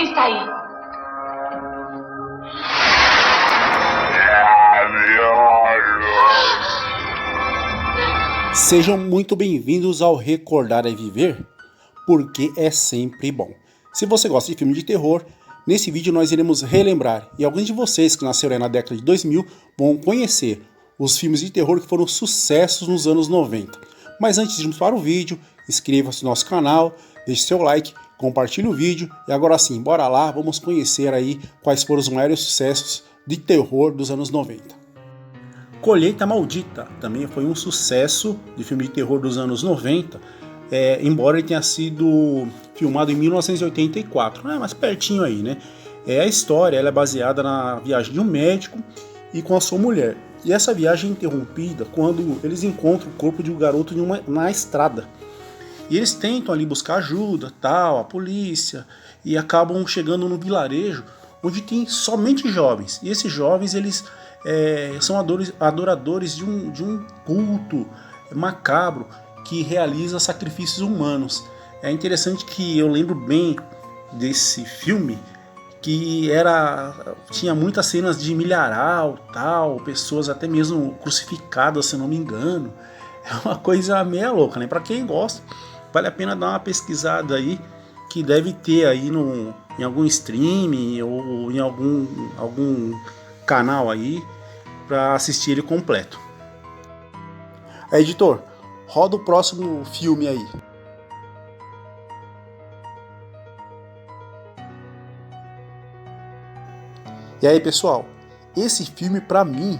Quem está aí? Sejam muito bem-vindos ao Recordar é Viver, porque é sempre bom. Se você gosta de filme de terror, nesse vídeo nós iremos relembrar, e alguns de vocês que nasceram na década de 2000 vão conhecer os filmes de terror que foram sucessos nos anos 90. Mas antes de irmos para o vídeo, inscreva-se no nosso canal, deixe seu like, compartilhe o vídeo, e agora sim, bora lá, vamos conhecer aí quais foram os maiores sucessos de terror dos anos 90. Colheita Maldita também foi um sucesso de filme de terror dos anos 90, embora ele tenha sido filmado em 1984, mas pertinho aí, né? A história ela é baseada na viagem de um médico e com a sua mulher. E essa viagem é interrompida quando eles encontram o corpo de um garoto na estrada. E eles tentam ali buscar ajuda, a polícia, e acabam chegando no vilarejo onde tem somente jovens. E esses jovens, eles são adoradores de um culto macabro que realiza sacrifícios humanos. É interessante que eu lembro bem desse filme, que tinha muitas cenas de milharal, pessoas até mesmo crucificadas, se não me engano. É uma coisa meio louca, né? Para quem gosta, vale a pena dar uma pesquisada aí, que deve ter aí em algum streaming ou em algum canal aí para assistir ele completo. Editor, roda o próximo filme aí. E aí, pessoal, esse filme pra mim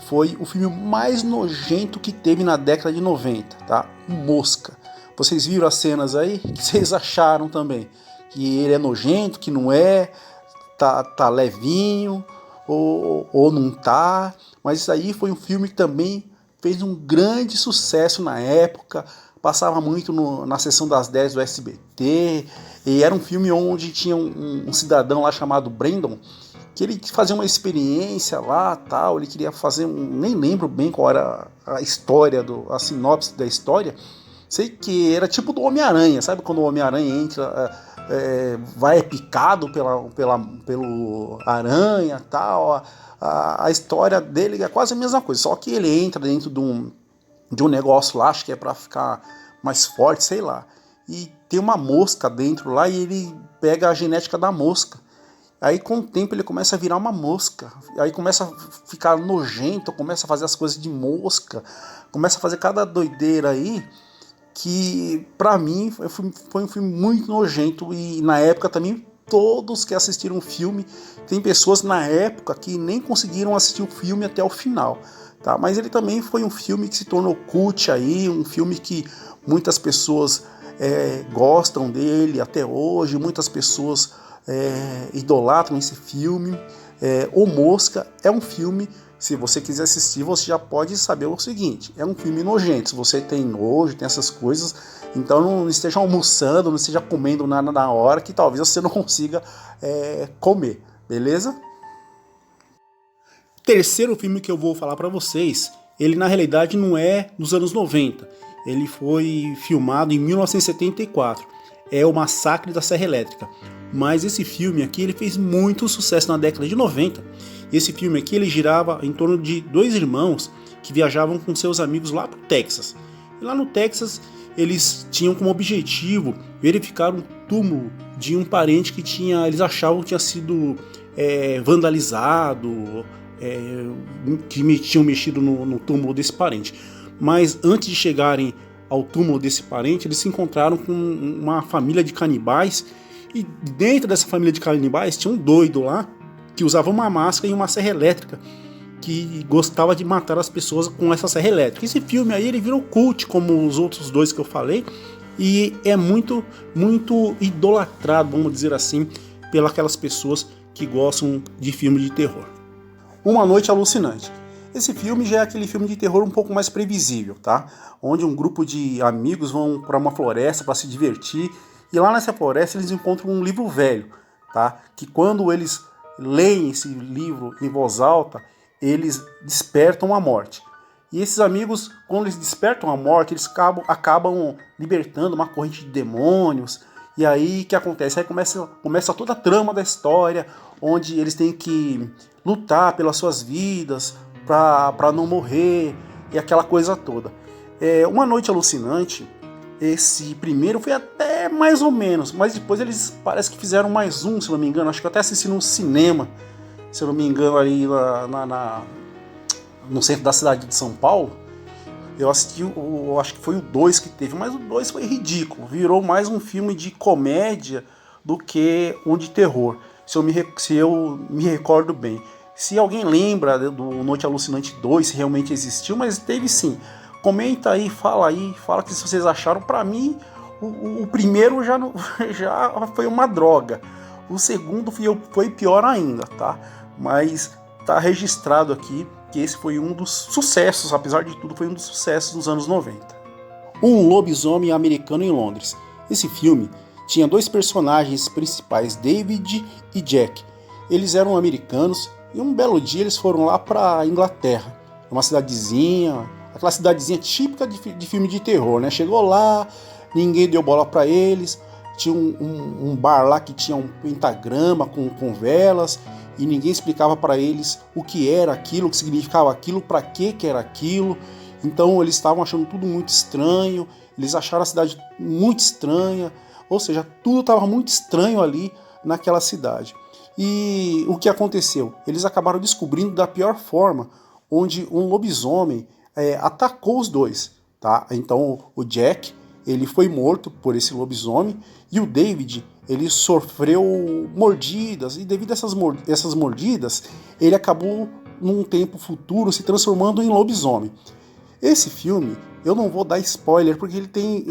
foi o filme mais nojento que teve na década de 90, tá? Mosca. Vocês viram as cenas aí? O que vocês acharam também? Que ele é nojento, que não é, tá levinho, ou não tá. Mas isso aí foi um filme que também fez um grande sucesso na época, passava muito na sessão das 10 do SBT, e era um filme onde tinha um cidadão lá chamado Brandon, que ele fazia uma experiência lá, ele queria fazer nem lembro bem qual era a história, a sinopse da história. Sei que era tipo do Homem-Aranha, sabe quando o Homem-Aranha entra, vai picado pelo aranha, a história dele é quase a mesma coisa, só que ele entra dentro de um negócio lá, acho que é pra ficar mais forte, sei lá, e tem uma mosca dentro lá, e ele pega a genética da mosca. Aí com o tempo ele começa a virar uma mosca, aí começa a ficar nojento, começa a fazer as coisas de mosca, começa a fazer cada doideira aí, que pra mim foi um filme muito nojento. E na época também, todos que assistiram o filme, tem pessoas na época que nem conseguiram assistir o filme até o final, tá? Mas ele também foi um filme que se tornou cult aí, um filme que muitas pessoas gostam dele até hoje, muitas pessoas idolatram esse filme. O Mosca é um filme, se você quiser assistir, você já pode saber o seguinte: é um filme nojento. Se você tem nojo, tem essas coisas, então não esteja almoçando, não esteja comendo nada na hora, que talvez você não consiga comer, beleza? Terceiro filme que eu vou falar para vocês, ele na realidade não é dos anos 90, ele foi filmado em 1974, é O Massacre da Serra Elétrica. Mas esse filme aqui ele fez muito sucesso na década de 90. Esse filme aqui ele girava em torno de dois irmãos que viajavam com seus amigos lá para o Texas. E lá no Texas eles tinham como objetivo verificar um túmulo de um parente que eles achavam que tinha sido vandalizado, que tinham mexido no túmulo desse parente. Mas antes de chegarem ao túmulo desse parente, eles se encontraram com uma família de canibais. E dentro dessa família de canibais tinha um doido lá que usava uma máscara e uma serra elétrica, que gostava de matar as pessoas com essa serra elétrica. Esse filme aí ele virou cult, como os outros dois que eu falei, e é muito, muito idolatrado, vamos dizer assim, pelas aquelas pessoas que gostam de filme de terror. Uma Noite Alucinante. Esse filme já é aquele filme de terror um pouco mais previsível, tá? Onde um grupo de amigos vão para uma floresta para se divertir. E lá nessa floresta eles encontram um livro velho, tá? Que quando eles leem esse livro em voz alta, eles despertam a morte. E esses amigos, quando eles despertam a morte, eles acabam libertando uma corrente de demônios. E aí o que acontece? Aí começa toda a trama da história, onde eles têm que lutar pelas suas vidas, para não morrer, e aquela coisa toda. Uma Noite Alucinante, esse primeiro foi até mais ou menos, mas depois eles parece que fizeram mais um, se não me engano. Acho que eu até assisti no cinema, se eu não me engano, ali no centro da cidade de São Paulo. Eu assisti, acho que foi o 2 que teve, mas o 2 foi ridículo. Virou mais um filme de comédia do que um de terror, se eu me recordo bem. Se alguém lembra do Noite Alucinante 2, se realmente existiu, mas teve sim. Comenta aí, fala que se vocês acharam. Pra mim, o primeiro já foi uma droga. O segundo foi pior ainda, tá? Mas tá registrado aqui que esse foi um dos sucessos, apesar de tudo, foi um dos sucessos dos anos 90. Um lobisomem americano em Londres. Esse filme tinha dois personagens principais, David e Jack. Eles eram americanos e um belo dia eles foram lá para Inglaterra, uma cidadezinha, aquela cidadezinha típica de filme de terror, né? Chegou lá, ninguém deu bola para eles, tinha um bar lá que tinha um pentagrama com velas, e ninguém explicava para eles o que era aquilo, o que significava aquilo, para que era aquilo. Então eles estavam achando tudo muito estranho, eles acharam a cidade muito estranha, ou seja, tudo estava muito estranho ali naquela cidade. E o que aconteceu? Eles acabaram descobrindo da pior forma, onde um lobisomem atacou os dois, tá? Então o Jack, ele foi morto por esse lobisomem, e o David, ele sofreu mordidas, e devido a essas mordidas, ele acabou num tempo futuro se transformando em lobisomem. Esse filme, eu não vou dar spoiler, porque ele tem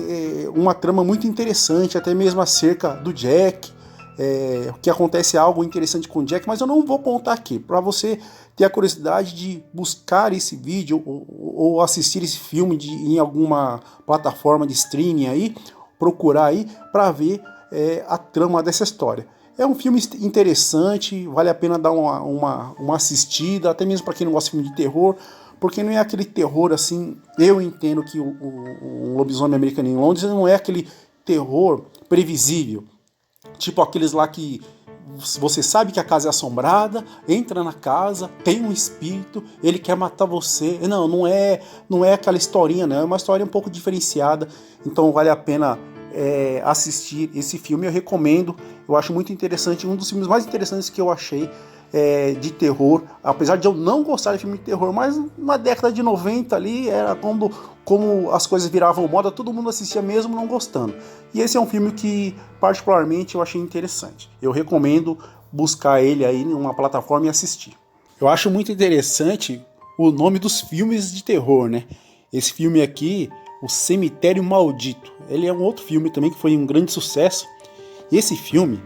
uma trama muito interessante, até mesmo acerca do Jack, que acontece algo interessante com o Jack, mas eu não vou contar aqui, para você ter a curiosidade de buscar esse vídeo ou assistir esse filme em alguma plataforma de streaming aí, procurar aí para ver a trama dessa história. É um filme interessante, vale a pena dar uma assistida, até mesmo para quem não gosta de filme de terror, porque não é aquele terror assim. Eu entendo que o Lobisomem Americano em Londres não é aquele terror previsível, tipo aqueles lá que você sabe que a casa é assombrada, entra na casa, tem um espírito, ele quer matar você. Não é aquela historinha, não. É uma história um pouco diferenciada, então vale a pena assistir esse filme. Eu recomendo, eu acho muito interessante, um dos filmes mais interessantes que eu achei de terror, apesar de eu não gostar de filme de terror, mas na década de 90 ali, era como as coisas viravam moda, todo mundo assistia mesmo não gostando. E esse é um filme que particularmente eu achei interessante. Eu recomendo buscar ele aí em uma plataforma e assistir. Eu acho muito interessante o nome dos filmes de terror, né? Esse filme aqui, O Cemitério Maldito, ele é um outro filme também que foi um grande sucesso. E esse filme,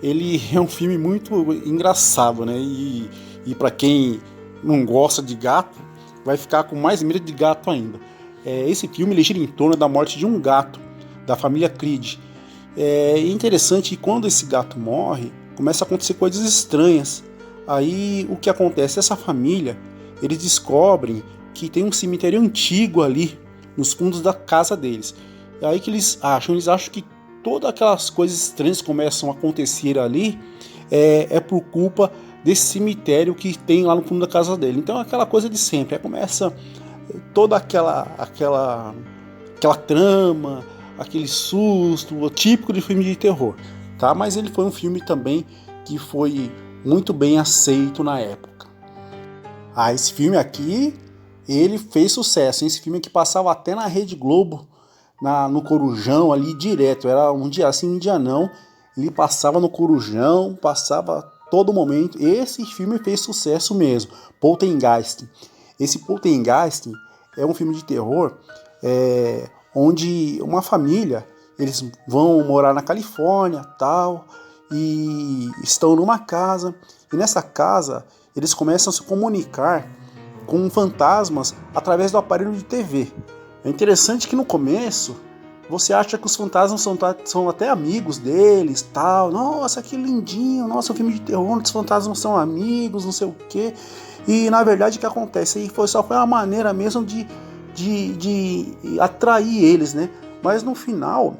ele é um filme muito engraçado, né? E para quem não gosta de gato, vai ficar com mais medo de gato ainda. Esse filme ele gira em torno da morte de um gato, da família Creed. É interessante que quando esse gato morre, começa a acontecer coisas estranhas. Aí o que acontece? Essa família, eles descobrem que tem um cemitério antigo ali, nos fundos da casa deles. É aí que eles acham que todas aquelas coisas estranhas que começam a acontecer ali é por culpa desse cemitério que tem lá no fundo da casa dele. Então é aquela coisa de sempre. Aí começa toda aquela trama, aquele susto, o típico de filme de terror, tá? Mas ele foi um filme também que foi muito bem aceito na época. Esse filme aqui, ele fez sucesso. Esse filme aqui passava até na Rede Globo, no Corujão ali direto. Era um dia sim, um dia não. Ele passava no Corujão, passava todo momento. Esse filme fez sucesso mesmo. Poltergeist. Esse Poltergeist é um filme de terror onde uma família, eles vão morar na Califórnia, tal, e estão numa casa, e nessa casa eles começam a se comunicar com fantasmas através do aparelho de TV. É interessante que no começo você acha que os fantasmas são até amigos deles, tal. Nossa, que lindinho, nossa, um filme de terror, os fantasmas são amigos, não sei o quê. E na verdade o que acontece aí só foi uma maneira mesmo de atrair eles, né? Mas no final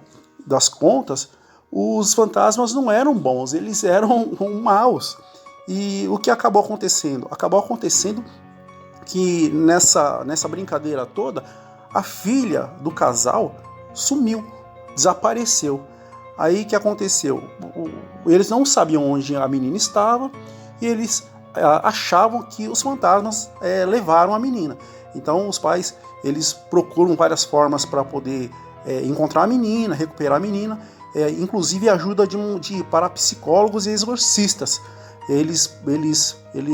das contas, os fantasmas não eram bons, eles eram maus. E o que acabou acontecendo? Acabou acontecendo que nessa brincadeira toda, a filha do casal sumiu, desapareceu. Aí o que aconteceu? Eles não sabiam onde a menina estava e eles achavam que os fantasmas levaram a menina. Então os pais eles procuram várias formas para poder encontrar a menina, recuperar a menina, inclusive a ajuda de parapsicólogos e exorcistas. Eles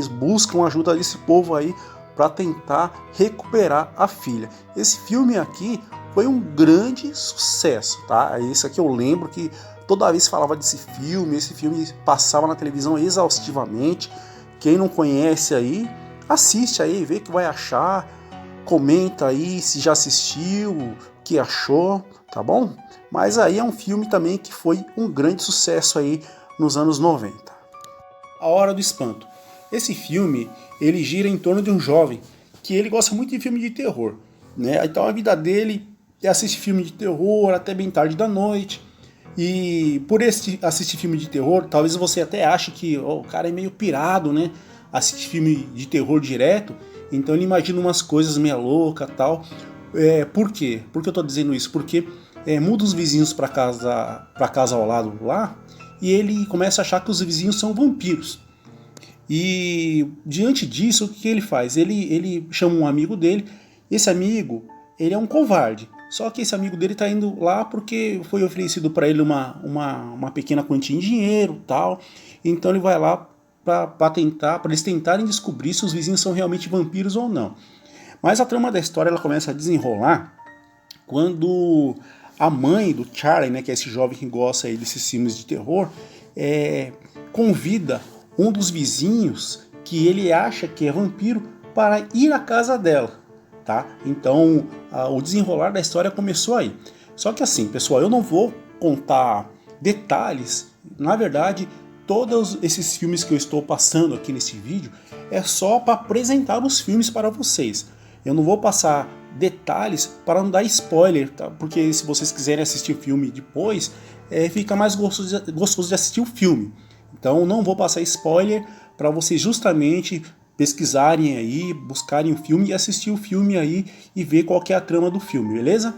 buscam a ajuda desse povo aí para tentar recuperar a filha. Esse filme aqui foi um grande sucesso, tá? Esse aqui eu lembro que toda vez falava desse filme, esse filme passava na televisão exaustivamente. Quem não conhece aí, assiste aí, vê o que vai achar, comenta aí se já assistiu, o que achou, tá bom? Mas aí é um filme também que foi um grande sucesso aí nos anos 90. A Hora do Espanto. Esse filme, ele gira em torno de um jovem que ele gosta muito de filme de terror, né? Então a vida dele é assistir filme de terror até bem tarde da noite. E por assistir filme de terror, talvez você até ache que o cara é meio pirado, né? Assiste filme de terror direto, então ele imagina umas coisas meio loucas e tal. Por quê? Por que eu tô dizendo isso? Porque muda os vizinhos pra casa ao lado lá, e ele começa a achar que os vizinhos são vampiros. E diante disso, o que ele faz? Ele chama um amigo dele. Esse amigo, ele é um covarde. Só que esse amigo dele está indo lá porque foi oferecido para ele uma pequena quantia em dinheiro, tal. Então ele vai lá para eles tentarem descobrir se os vizinhos são realmente vampiros ou não. Mas a trama da história ela começa a desenrolar quando a mãe do Charlie, né, que é esse jovem que gosta aí desses filmes de terror, convida um dos vizinhos que ele acha que é vampiro para ir à casa dela, tá? Então o desenrolar da história começou aí. Só que assim, pessoal, eu não vou contar detalhes. Na verdade, todos esses filmes que eu estou passando aqui nesse vídeo é só para apresentar os filmes para vocês. Eu não vou passar detalhes para não dar spoiler, tá? Porque se vocês quiserem assistir o filme depois, fica mais gostoso de assistir o filme. Então não vou passar spoiler para vocês justamente pesquisarem aí, buscarem o filme e assistir o filme aí e ver qual que é a trama do filme, beleza?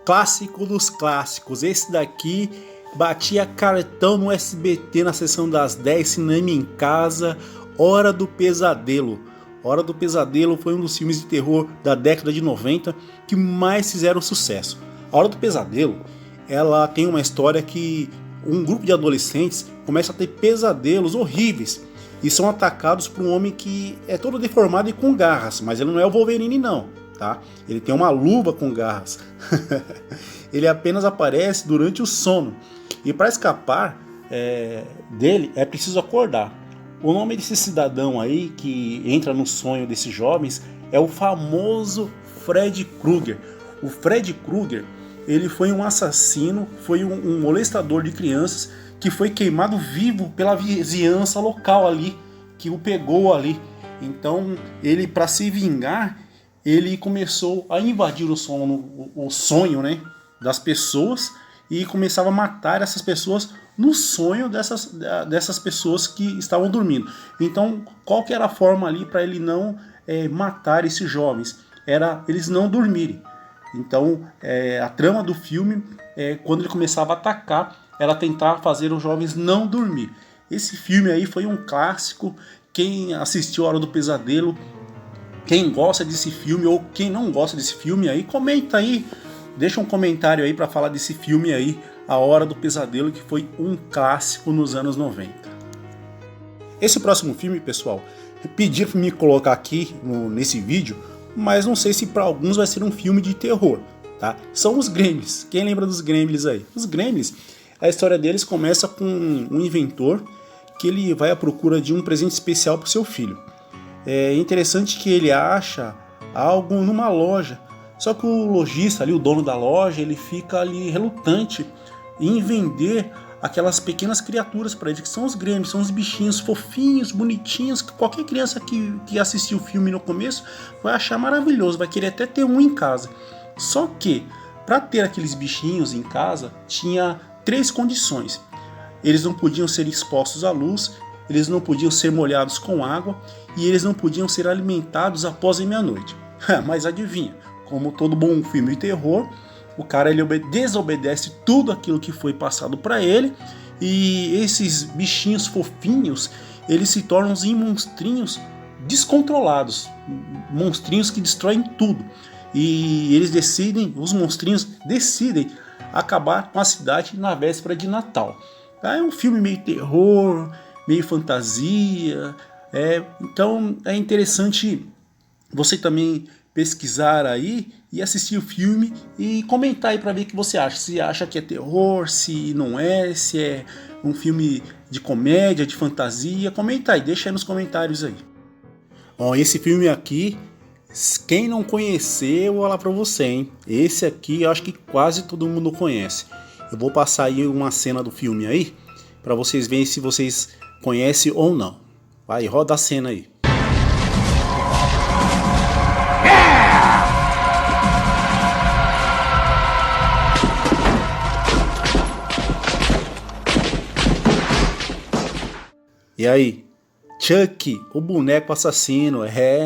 Clássico dos clássicos, esse daqui batia cartão no SBT na sessão das 10, cinema em casa, Hora do Pesadelo. Hora do Pesadelo foi um dos filmes de terror da década de 90 que mais fizeram sucesso. A Hora do Pesadelo, ela tem uma história que um grupo de adolescentes começa a ter pesadelos horríveis e são atacados por um homem que é todo deformado e com garras, mas ele não é o Wolverine não, tá? Ele tem uma luva com garras. Ele apenas aparece durante o sono e para escapar dele é preciso acordar. O nome desse cidadão aí que entra no sonho desses jovens é o famoso Fred Krueger. O Fred Krueger, ele foi um assassino, foi um molestador de crianças que foi queimado vivo pela vizinhança local ali, que o pegou ali. Então, ele, para se vingar, ele começou a invadir o sonho, né, das pessoas e começava a matar essas pessoas no sonho dessas pessoas que estavam dormindo. Então, qual que era a forma ali para ele não matar esses jovens? Era eles não dormirem. Então, a trama do filme, quando ele começava a atacar, era tentar fazer os jovens não dormir. Esse filme aí foi um clássico. Quem assistiu A Hora do Pesadelo, quem gosta desse filme ou quem não gosta desse filme aí, comenta aí, deixa um comentário aí para falar desse filme aí, A Hora do Pesadelo, que foi um clássico nos anos 90. Esse próximo filme, pessoal, pediram para me colocar aqui nesse vídeo, mas não sei se para alguns vai ser um filme de terror, tá? São os Gremlins. Quem lembra dos Gremlins aí? Os Gremlins, a história deles começa com um inventor que ele vai à procura de um presente especial para o seu filho. É interessante que ele acha algo numa loja, só que o lojista ali, o dono da loja, ele fica ali relutante em vender aquelas pequenas criaturas para ele, que são os Gremlins, são os bichinhos fofinhos, bonitinhos, que qualquer criança que assistiu o filme no começo vai achar maravilhoso, vai querer até ter um em casa. Só que, para ter aqueles bichinhos em casa, tinha 3 condições. Eles não podiam ser expostos à luz, eles não podiam ser molhados com água e eles não podiam ser alimentados após a meia-noite. Mas adivinha, como todo bom filme de terror, o cara ele desobedece tudo aquilo que foi passado para ele, e esses bichinhos fofinhos, eles se tornam uns monstrinhos descontrolados, monstrinhos que destroem tudo. E os monstrinhos decidem acabar com a cidade na véspera de Natal. É um filme meio terror, meio fantasia, então é interessante você também pesquisar aí e assistir o filme e comentar aí para ver o que você acha. Se acha que é terror, se não é, se é um filme de comédia, de fantasia, comenta aí, deixa aí nos comentários aí. Bom, esse filme aqui, quem não conhecer, eu vou falar para você, hein? Esse aqui eu acho que quase todo mundo conhece. Eu vou passar aí uma cena do filme aí, para vocês verem se vocês conhecem ou não. Vai, roda a cena aí. E aí? Chuck, o boneco assassino.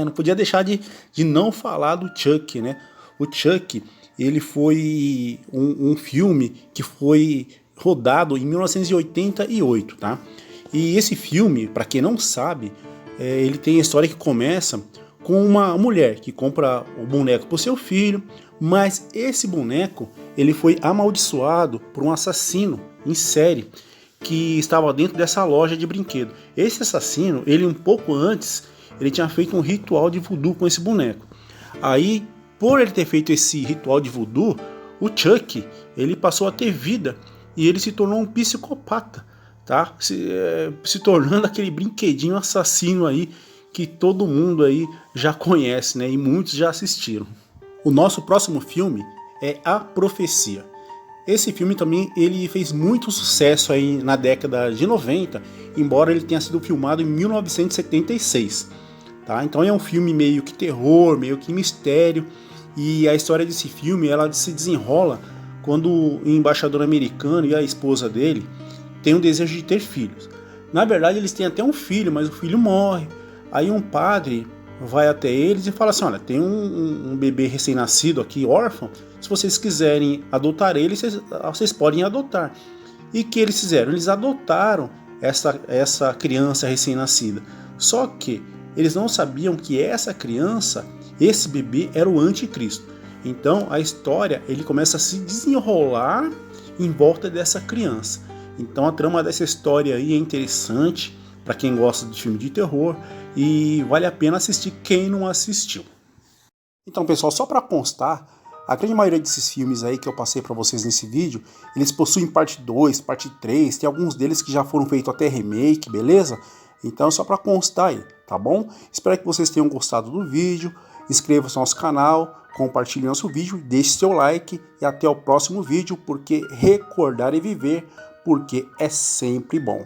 Não podia deixar de não falar do Chuck, né? O Chuck, ele foi um filme que foi rodado em 1988, tá? E esse filme, para quem não sabe, ele tem a história que começa com uma mulher que compra o boneco para o seu filho, mas esse boneco ele foi amaldiçoado por um assassino em série que estava dentro dessa loja de brinquedo. Esse assassino, ele um pouco antes, ele tinha feito um ritual de voodoo com esse boneco. Aí, por ele ter feito esse ritual de voodoo, o Chuck, ele passou a ter vida e ele se tornou um psicopata, tá? Se tornando aquele brinquedinho assassino aí que todo mundo aí já conhece, né? E muitos já assistiram. O nosso próximo filme é A Profecia. Esse filme também ele fez muito sucesso aí na década de 90, embora ele tenha sido filmado em 1976. Tá? Então é um filme meio que terror, meio que mistério, e a história desse filme ela se desenrola quando o embaixador americano e a esposa dele têm o desejo de ter filhos. Na verdade eles têm até um filho, mas o filho morre. Aí um padre vai até eles e fala assim, olha, tem um bebê recém-nascido aqui, órfão, se vocês quiserem adotar ele, vocês podem adotar. E o que eles fizeram? Eles adotaram essa criança recém-nascida. Só que eles não sabiam que essa criança, esse bebê, era o anticristo. Então a história ele começa a se desenrolar em volta dessa criança. Então a trama dessa história aí é interessante para quem gosta de filme de terror e vale a pena assistir quem não assistiu. Então pessoal, só para constar, a grande maioria desses filmes aí que eu passei para vocês nesse vídeo, eles possuem parte 2, parte 3, tem alguns deles que já foram feitos até remake, beleza? Então só para constar aí, tá bom? Espero que vocês tenham gostado do vídeo, inscreva-se no nosso canal, compartilhe nosso vídeo, deixe seu like e até o próximo vídeo, porque recordar e viver, porque é sempre bom.